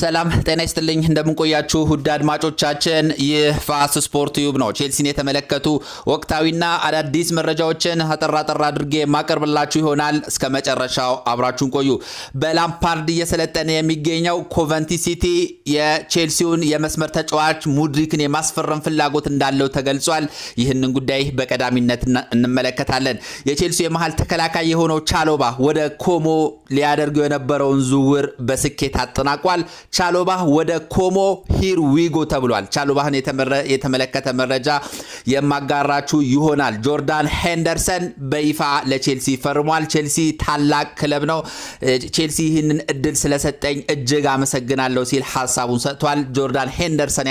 ሰላም ጤና ይስጥልኝ እንደምንቆያችሁ ውድ አድማጮቻችን ይህ ፋስ ስፖርት ዩብ ነው። ቼልሲን የተመለከቱ ወቅታዊና አዳዲስ መረጃዎችን አጠራ አድርጌ ማቀርብላችሁ ይሆናል። እስከ መጨረሻው አብራችሁን ቆዩ። በላምፓርድ እየሰለጠነ የሚገኘው ኮቨንቲ ሲቲ የቼልሲውን የመስመር ተጫዋች ሙድሪክን የማስፈረም ፍላጎት እንዳለው ተገልጿል። ይህንን ጉዳይ በቀዳሚነት እንመለከታለን። የቼልሲው የመሃል ተከላካይ የሆነው ቻሎባ ወደ ኮሞ ሊያደርገው የነበረውን ዝውውር በስኬት አጠናቋል። ቻሎባ ወደ ኮሞ ሂር ዊጎ ተብሏል። ቻሎባህን የተመለከተ መረጃ የማጋራችሁ ይሆናል። ጆርዳን ሄንደርሰን በይፋ ለቼልሲ ፈርሟል። ቼልሲ ታላቅ ክለብ ነው። ቼልሲ ይህንን እድል ስለሰጠኝ እጅግ አመሰግናለሁ ሲል ሐሳቡን ሰጥቷል። ጆርዳን ሄንደርሰን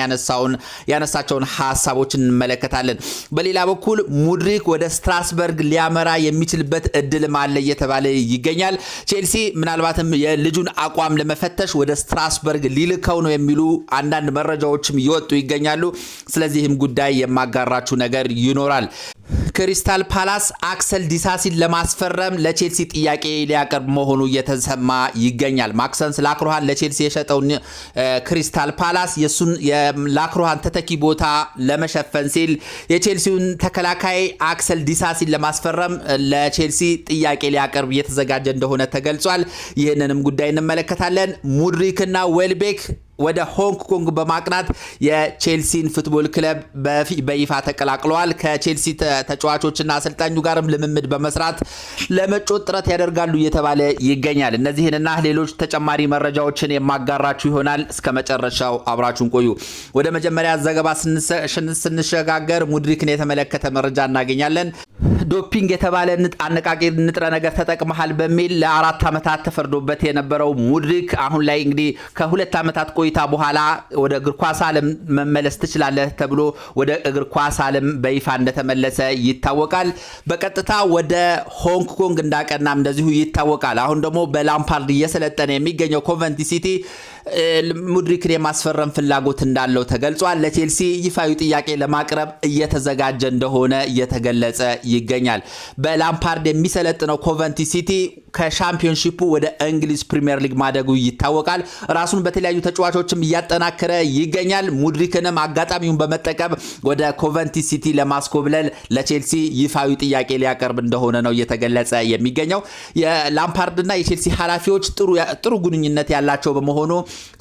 ያነሳቸውን ሐሳቦችን እንመለከታለን። በሌላ በኩል ሙድሪክ ወደ ስትራስበርግ ሊያመራ የሚችልበት እድልም አለ እየተባለ ይገኛል። ቼልሲ ምናልባትም የልጁን አቋም ለመፈተሽ ወደ ስትራስበርግ ሊልከው ነው የሚሉ አንዳንድ መረጃዎችም ይወጡ ይገኛሉ። ስለዚህም ጉዳይ የማጋራችሁ ነገር ይኖራል። ክሪስታል ፓላስ አክሰል ዲሳሲን ለማስፈረም ለቼልሲ ጥያቄ ሊያቀርብ መሆኑ እየተሰማ ይገኛል። ማክሰንስ ላክሮሃን ለቼልሲ የሸጠው ክሪስታል ፓላስ የሱን የላክሮሃን ተተኪ ቦታ ለመሸፈን ሲል የቼልሲውን ተከላካይ አክሰል ዲሳሲን ለማስፈረም ለቼልሲ ጥያቄ ሊያቀርብ እየተዘጋጀ እንደሆነ ተገልጿል። ይህንንም ጉዳይ እንመለከታለን። ሙድሪክና ዌልቤክ ወደ ሆንግ ኮንግ በማቅናት የቼልሲን ፉትቦል ክለብ በይፋ ተቀላቅለዋል። ከቼልሲ ተጫዋቾችና አሰልጣኙ ጋርም ልምምድ በመስራት ለመጮት ጥረት ያደርጋሉ እየተባለ ይገኛል። እነዚህንና ሌሎች ተጨማሪ መረጃዎችን የማጋራችሁ ይሆናል። እስከ መጨረሻው አብራችሁን ቆዩ። ወደ መጀመሪያ ዘገባ ስንሸጋገር ሙድሪክን የተመለከተ መረጃ እናገኛለን። ዶፒንግ የተባለ አነቃቂ ንጥረ ነገር ተጠቅመሃል በሚል ለ4 ዓመታት ተፈርዶበት የነበረው ሙድሪክ አሁን ላይ እንግዲህ ከ2 ዓመታት ቆይታ በኋላ ወደ እግር ኳስ ዓለም መመለስ ትችላለህ ተብሎ ወደ እግር ኳስ ዓለም በይፋ እንደተመለሰ ይታወቃል። በቀጥታ ወደ ሆንግ ኮንግ እንዳቀናም እንደዚሁ ይታወቃል። አሁን ደግሞ በላምፓርድ እየሰለጠነ የሚገኘው ኮቨንቲ ሲቲ ሙድሪክን የማስፈረም ፍላጎት እንዳለው ተገልጿል። ለቼልሲ ይፋዊ ጥያቄ ለማቅረብ እየተዘጋጀ እንደሆነ እየተገለጸ ይገኛል። በላምፓርድ የሚሰለጥነው ኮቨንቲ ሲቲ ከሻምፒዮንሺፑ ወደ እንግሊዝ ፕሪሚየር ሊግ ማደጉ ይታወቃል። ራሱን በተለያዩ ተጫዋቾችም እያጠናከረ ይገኛል። ሙድሪክንም አጋጣሚውን በመጠቀም ወደ ኮቨንቲ ሲቲ ለማስኮብለል ለቼልሲ ይፋዊ ጥያቄ ሊያቀርብ እንደሆነ ነው እየተገለጸ የሚገኘው። የላምፓርድና የቼልሲ ኃላፊዎች ጥሩ ግንኙነት ያላቸው በመሆኑ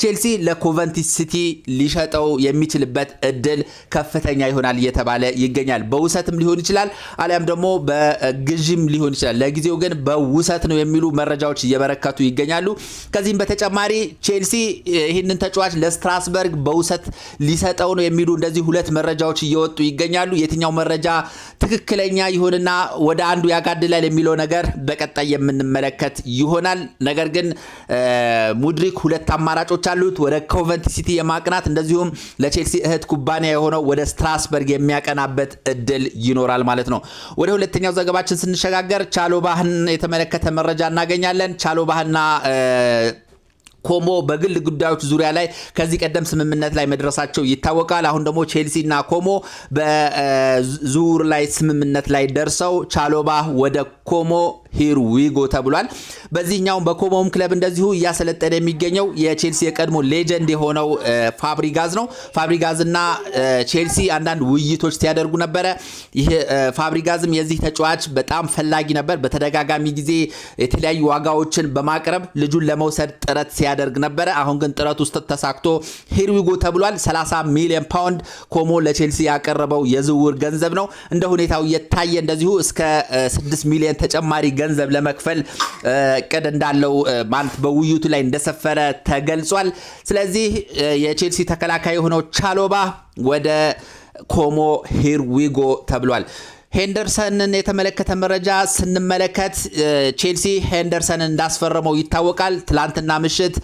ቼልሲ ለኮቨንቲ ሲቲ ሊሸጠው የሚችልበት እድል ከፍተኛ ይሆናል እየተባለ ይገኛል። በውሰትም ሊሆን ይችላል አሊያም ደግሞ በግዥም ሊሆን ይችላል። ለጊዜው ግን በውሰት ነው የሚሉ መረጃዎች እየበረከቱ ይገኛሉ። ከዚህም በተጨማሪ ቼልሲ ይህንን ተጫዋች ለስትራስበርግ በውሰት ሊሰጠው ነው የሚሉ እንደዚህ ሁለት መረጃዎች እየወጡ ይገኛሉ። የትኛው መረጃ ትክክለኛ ይሆንና ወደ አንዱ ያጋድላል የሚለው ነገር በቀጣይ የምንመለከት ይሆናል። ነገር ግን ሙድሪክ ሁለት አማራጮች አሉት። ወደ ኮቨንቲ ሲቲ የማቅናት እንደዚሁም ለቼልሲ እህት ኩባንያ የሆነው ወደ ስትራስበርግ የሚያቀናበት እድል ይኖራል ማለት ነው። ወደ ሁለተኛው ዘገባችን ስንሸጋገር ቻሎባህን የተመለከተ መረጃ እናገኛለን። ቻሎባህና ኮሞ በግል ጉዳዮች ዙሪያ ላይ ከዚህ ቀደም ስምምነት ላይ መድረሳቸው ይታወቃል። አሁን ደግሞ ቼልሲና ኮሞ በዝውውር ላይ ስምምነት ላይ ደርሰው ቻሎባህ ወደ ኮሞ ሂር ዊጎ ተብሏል። በዚህኛው በኮሞም ክለብ እንደዚሁ እያሰለጠነ የሚገኘው የቼልሲ የቀድሞ ሌጀንድ የሆነው ፋብሪጋዝ ነው። ፋብሪጋዝና ቼልሲ አንዳንድ ውይይቶች ሲያደርጉ ነበረ። ይህ ፋብሪጋዝም የዚህ ተጫዋች በጣም ፈላጊ ነበር። በተደጋጋሚ ጊዜ የተለያዩ ዋጋዎችን በማቅረብ ልጁን ለመውሰድ ጥረት ሲያደርግ ነበረ። አሁን ግን ጥረት ውስጥ ተሳክቶ ሂር ዊጎ ተብሏል። 30 ሚሊዮን ፓውንድ ኮሞ ለቼልሲ ያቀረበው የዝውውር ገንዘብ ነው። እንደ ሁኔታው የታየ እንደዚሁ እስከ 6 ሚሊዮን ተጨማሪ ገንዘብ ለመክፈል እቅድ እንዳለው ማለት በውይይቱ ላይ እንደሰፈረ ተገልጿል። ስለዚህ የቼልሲ ተከላካይ የሆነው ቻሎባ ወደ ኮሞ ሂር ዊጎ ተብሏል። ሄንደርሰንን የተመለከተ መረጃ ስንመለከት ቼልሲ ሄንደርሰንን እንዳስፈረመው ይታወቃል። ትላንትና ምሽት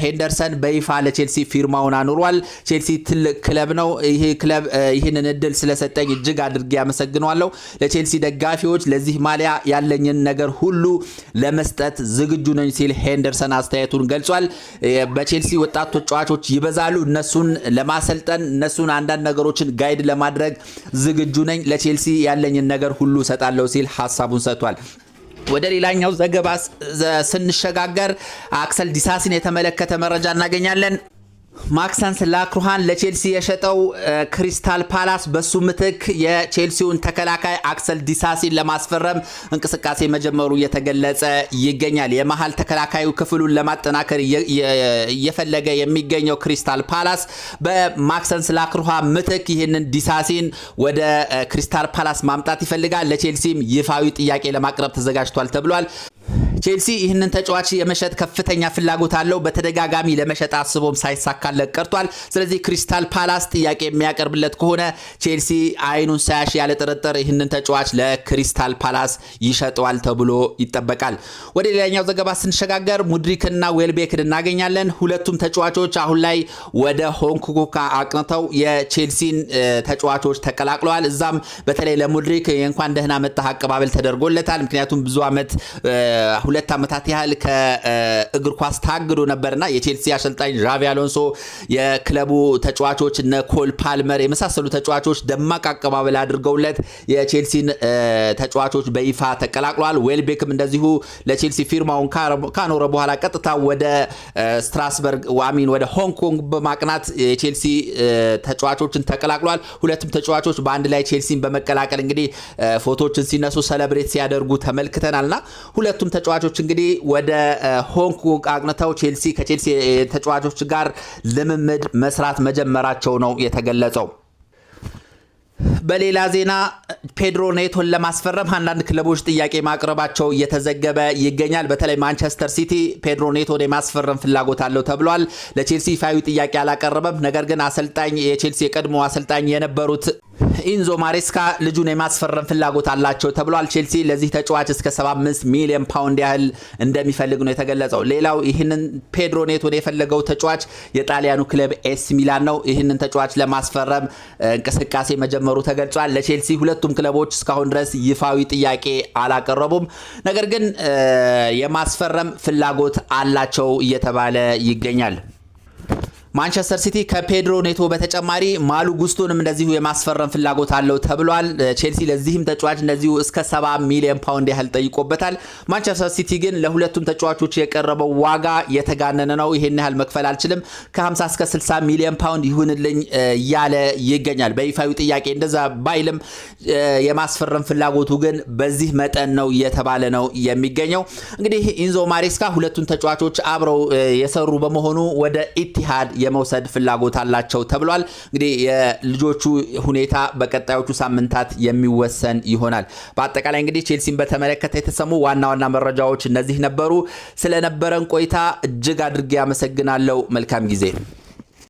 ሄንደርሰን በይፋ ለቼልሲ ፊርማውን አኑሯል። ቼልሲ ትልቅ ክለብ ነው። ይሄ ክለብ ይህንን እድል ስለሰጠኝ እጅግ አድርጌ አመሰግናለሁ። ለቼልሲ ደጋፊዎች ለዚህ ማሊያ ያለኝን ነገር ሁሉ ለመስጠት ዝግጁ ነኝ ሲል ሄንደርሰን አስተያየቱን ገልጿል። በቼልሲ ወጣት ተጫዋቾች ይበዛሉ። እነሱን ለማሰልጠን እነሱን አንዳንድ ነገሮችን ጋይድ ለማድረግ ዝግጁ ነኝ። ለቼልሲ ያለኝን ነገር ሁሉ ሰጣለው ሲል ሐሳቡን ሰጥቷል። ወደ ሌላኛው ዘገባ ስንሸጋገር አክሰል ዲሳሲን የተመለከተ መረጃ እናገኛለን። ማክሰንስ ላክሩሃን ለቼልሲ የሸጠው ክሪስታል ፓላስ በሱ ምትክ የቼልሲውን ተከላካይ አክሰል ዲሳሲን ለማስፈረም እንቅስቃሴ መጀመሩ እየተገለጸ ይገኛል። የመሃል ተከላካዩ ክፍሉን ለማጠናከር እየፈለገ የሚገኘው ክሪስታል ፓላስ በማክሰንስ ላክሩሃ ምትክ ይህንን ዲሳሲን ወደ ክሪስታል ፓላስ ማምጣት ይፈልጋል። ለቼልሲም ይፋዊ ጥያቄ ለማቅረብ ተዘጋጅቷል ተብሏል። ቼልሲ ይህንን ተጫዋች የመሸጥ ከፍተኛ ፍላጎት አለው። በተደጋጋሚ ለመሸጥ አስቦም ሳይሳካለት ቀርቷል። ስለዚህ ክሪስታል ፓላስ ጥያቄ የሚያቀርብለት ከሆነ ቼልሲ አይኑን ሳያሽ ያለ ጥርጥር ይህንን ተጫዋች ለክሪስታል ፓላስ ይሸጠዋል ተብሎ ይጠበቃል። ወደ ሌላኛው ዘገባ ስንሸጋገር ሙድሪክና ዌልቤክን እናገኛለን። ሁለቱም ተጫዋቾች አሁን ላይ ወደ ሆንግ ኮንግ አቅንተው የቼልሲን ተጫዋቾች ተቀላቅለዋል። እዛም በተለይ ለሙድሪክ እንኳን ደህና መጣህ አቀባበል ተደርጎለታል። ምክንያቱም ብዙ ዓመት 2 ዓመታት ያህል ከእግር ኳስ ታግዶ ነበርና የቼልሲ አሰልጣኝ ዣቪ አሎንሶ የክለቡ ተጫዋቾች እነ ኮል ፓልመር የመሳሰሉ ተጫዋቾች ደማቅ አቀባበል አድርገውለት የቼልሲን ተጫዋቾች በይፋ ተቀላቅሏል። ዌልቤክም እንደዚሁ ለቼልሲ ፊርማውን ካኖረ በኋላ ቀጥታ ወደ ስትራስበርግ ወደ ሆንግ ኮንግ በማቅናት የቼልሲ ተጫዋቾችን ተቀላቅሏል። ሁለቱም ተጫዋቾች በአንድ ላይ ቼልሲን በመቀላቀል እንግዲህ ፎቶዎችን ሲነሱ ሰለብሬት ሲያደርጉ ተመልክተናልና ሁለቱም ተጫዋቾች እንግዲህ ወደ ሆንግ ኮንግ አቅንተው ከቼልሲ ተጫዋቾች ጋር ልምምድ መስራት መጀመራቸው ነው የተገለጸው። በሌላ ዜና ፔድሮ ኔቶን ለማስፈረም አንዳንድ ክለቦች ጥያቄ ማቅረባቸው እየተዘገበ ይገኛል። በተለይ ማንቸስተር ሲቲ ፔድሮ ኔቶን የማስፈረም ፍላጎት አለው ተብሏል። ለቼልሲ ይፋዊ ጥያቄ አላቀረበም። ነገር ግን የቼልሲ የቀድሞ አሰልጣኝ የነበሩት ኢንዞ ማሬስካ ልጁን የማስፈረም ፍላጎት አላቸው ተብሏል። ቼልሲ ለዚህ ተጫዋች እስከ 75 ሚሊዮን ፓውንድ ያህል እንደሚፈልግ ነው የተገለጸው። ሌላው ይህንን ፔድሮ ኔቶን የፈለገው ተጫዋች የጣሊያኑ ክለብ ኤሲ ሚላን ነው። ይህንን ተጫዋች ለማስፈረም እንቅስቃሴ መጀመሩ ተገልጿል። ለቼልሲ ሁለቱም ክለቦች እስካሁን ድረስ ይፋዊ ጥያቄ አላቀረቡም። ነገር ግን የማስፈረም ፍላጎት አላቸው እየተባለ ይገኛል። ማንቸስተር ሲቲ ከፔድሮ ኔቶ በተጨማሪ ማሉ ጉስቶንም እንደዚሁ የማስፈረም ፍላጎት አለው ተብሏል። ቼልሲ ለዚህም ተጫዋች እንደዚሁ እስከ 70 ሚሊዮን ፓውንድ ያህል ጠይቆበታል። ማንቸስተር ሲቲ ግን ለሁለቱም ተጫዋቾች የቀረበው ዋጋ የተጋነነ ነው፣ ይሄን ያህል መክፈል አልችልም፣ ከ50 እስከ 60 ሚሊዮን ፓውንድ ይሁንልኝ እያለ ይገኛል። በይፋዊ ጥያቄ እንደዛ ባይልም የማስፈረም ፍላጎቱ ግን በዚህ መጠን ነው እየተባለ ነው የሚገኘው። እንግዲህ ኢንዞ ማሬስካ ሁለቱም ተጫዋቾች አብረው የሰሩ በመሆኑ ወደ ኢቲሃድ የመውሰድ ፍላጎት አላቸው ተብሏል። እንግዲህ የልጆቹ ሁኔታ በቀጣዮቹ ሳምንታት የሚወሰን ይሆናል። በአጠቃላይ እንግዲህ ቼልሲን በተመለከተ የተሰሙ ዋና ዋና መረጃዎች እነዚህ ነበሩ። ስለነበረን ቆይታ እጅግ አድርጌ አመሰግናለሁ። መልካም ጊዜ